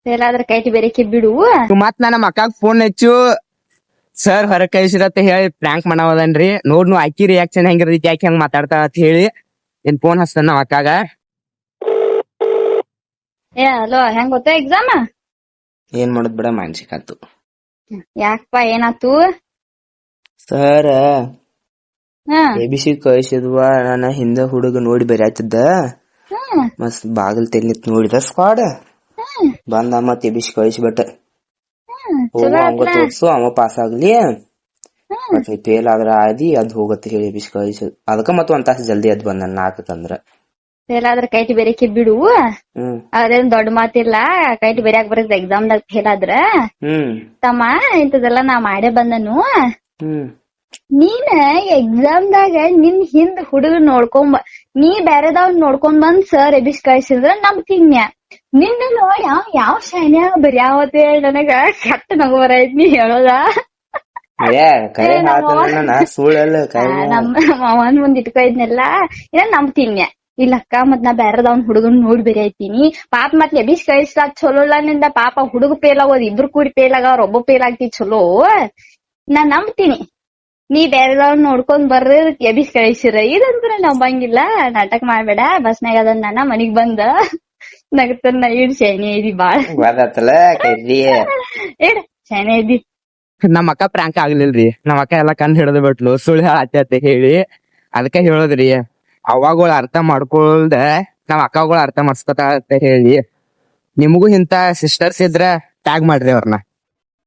ಎಲ್ಲಾದ್ರ ಕೈಟಿ ಬೇರೆಕಿ ಬಿಡು. ಮತ್ ನಮ್ಮ ಅಕ್ಕಾಗ ಫೋನ್ ಹಚ್ಚು ಸರ್ ಹೊರ ಕಳಿಸಿರತ್ತ ಹೇಳಿ ಪ್ರ್ಯಾಂಕ್ ಮಾಡವದನ್ರಿ. ನೋಡ್ ಅಕ್ಕಿ ರಿಯಾಕ್ಷನ್ ಹೆಂಗಿರೈತಿ, ಯಾಕೆ ಹೆಂಗ್ ಮಾತಾಡ್ತಾ ಅಂತ ಹೇಳಿ ಏನ್ ಫೋನ್ ಹಚ್ತಾನ ನಾವ್ ಅಕ್ಕಾಗ. ಏ ಅಲೋ, ಹೆಂಗ್ ಗೊತ್ತ ಎಕ್ಸಾಮ್? ಏನ್ ಮಾಡೋದ್ ಬಿಡ, ಮಾನಸಿಕ ಆತು. ಯಾಕಪ್ಪ ಏನಾತು? ಸರ್ ಹ್ಮ್ ಎಬಿಸಿ ಕಳಿಸಿದ್ವಾ, ನನ್ನ ಹಿಂದ ಹುಡುಗ ನೋಡಿ ಬರಿಯಾತಿದ್ದ. ಹ್ಮ್ ಮಸ್ತ್ ಬಾಗಿಲ್ ತೆಗಿತ್ ನೋಡಿದ ಸ್ಕ್ವಾಡ್ ಬಂದ ಮತ್ ಎಬಿಸಿ ಕಳಿಸ್ಬಿಟ್ಟ. ಹೋಗು ಅವಂಗ ತೋರ್ಸು, ಅವ ಪಾಸ್ ಆಗ್ಲಿ, ಮತ್ ನೀ ಫೇಲ್ ಆದ್ರ ಆದಿ ಅದ್ ಹೋಗತ್ ಹೇಳಿ ಎಬಿಸಿ ಕಳಿಸ. ಅದಕ್ಕ ಮತ್ ಒಂದ್ ತಾಸ ಜಲ್ದಿ ಅದ್ ಬಂದ ನಾಕಂದ್ರ. ಫೇಲ್ ಆದ್ರ ಕೈಟಿ ಬೇರೆಕಿ ಬಿಡು. ಅದೇನ್ ದೊಡ್ಡ ಮಾತಿಲ್ಲ, ಕೈಟಿ ಬೇರ್ಯಾಕ್ ಬರ್ತದ ಎಕ್ಸಾಮ್ದಾಗ ಫೇಲ್ ಆದ್ರ. ತಮ್ಮ ಇಂತದೆಲ್ಲಾ ನಾ ಮಾಡೇ ಬಂದನು. ನೀನ್ ಎಕ್ಸಾಮ್ದಾಗ ನಿನ್ ಹಿಂದ್ ಹುಡುಗ ನೋಡ್ಕೊಂಡ್ ನೀ ಬ್ಯಾರೆದವ್ನ ನೋಡ್ಕೊಂಡ್ ಬಂದ್ ಸರ್ ಎಬಿಸ್ ಕಳ್ಸಿದ್ರ ನಂಬ್ತಿನ್ಯ. ನಿನ್ನ ನೋಡಿ ಯಾವ ಶಾನ್ಯಾಗ ಬರ್ಯಾವತ್ತೆ ನನಗ ಕೆಟ್ಟ ನಗು ಬರೈತ್ ನೀ ಹೇಳೋದ. ನಮ್ಮ ಅವನ್ ಮುಂದ್ ಇಟ್ಕೊ ಇದ್ನೆಲ್ಲಾ ಇನ್ನ ನಂಬ್ತಿನ್ಯ. ಇಲ್ಲಕ್ಕ ಮತ್ ನಾ ಬ್ಯಾರದವ್ನ ಹುಡುಗನ್ ನೋಡಿ ಬೇರೆ ಪಾಪ ಮತ್ ಎಬಿಸ್ ಕಳಿಸ್ಲಾಕ್ ಚಲೋಲ್ಲ ನಿಂದ. ಪಾಪ ಹುಡುಗ ಫೇಲ್ ಆಗೋದ್ ಇಬ್ರು ಕೂಡಿ ಫೇಲ್ ಆಗ, ಒಬ್ಬ ಫೇಲ್ ಆಗ್ತಿ ಚಲೋ. ನಾ ನಂಬ್ತೀನಿ, ನೀ ಬೇರೆದವ್ನ ನೋಡ್ಕೊಂಡ್ ಬರ್ರಿ ಎಬಿಸ್ ಕಳಿಸಿರ. ಇದಂದ್ರ ನಂಬಂಗಿಲ್ಲ. ನಾಟಕ ಮಾಡ್ಬೇಡ. ಬಸ್ನಾಗ ಅದನ್ ನಾನ ಮನಿಗ್ ಬಂದ ನಗತನ. ಇಡ್ ಶೈನಿ ಐದಿ ಬಾಳ ಇಡ್ ಶೈನಿ ಐದಿ. ನಮ್ಮ ಅಕ್ಕ ಪ್ರ್ಯಾಂಕ್ ಆಗ್ಲಿಲ್ರಿ. ನಮ್ಮ ಅಕ್ಕ ಎಲ್ಲಾ ಕಂಡ್ ಹಿಡಿದು ಬಿಟ್ಲು ಸುಳ್ಳು ಹೇಳತ್ತೆ ಹೇಳಿ. ಅದಕ್ಕ ಹೇಳೋದ್ರಿ, ಅವಾಗಳ ಅರ್ಥ ಮಾಡ್ಕೊಳ್ದ ನಾವ್ ಅಕ್ಕಗಳು ಅರ್ಥ ಮಾಡ್ಸ್ಕೊತ ಅಂತ ಹೇಳಿ. ನಿಮಗೂ ಇಂತ ಸಿಸ್ಟರ್ಸ್ ಇದ್ರ ಟ್ಯಾಗ್ ಮಾಡ್ರಿ ಅವ್ರನ್ನ.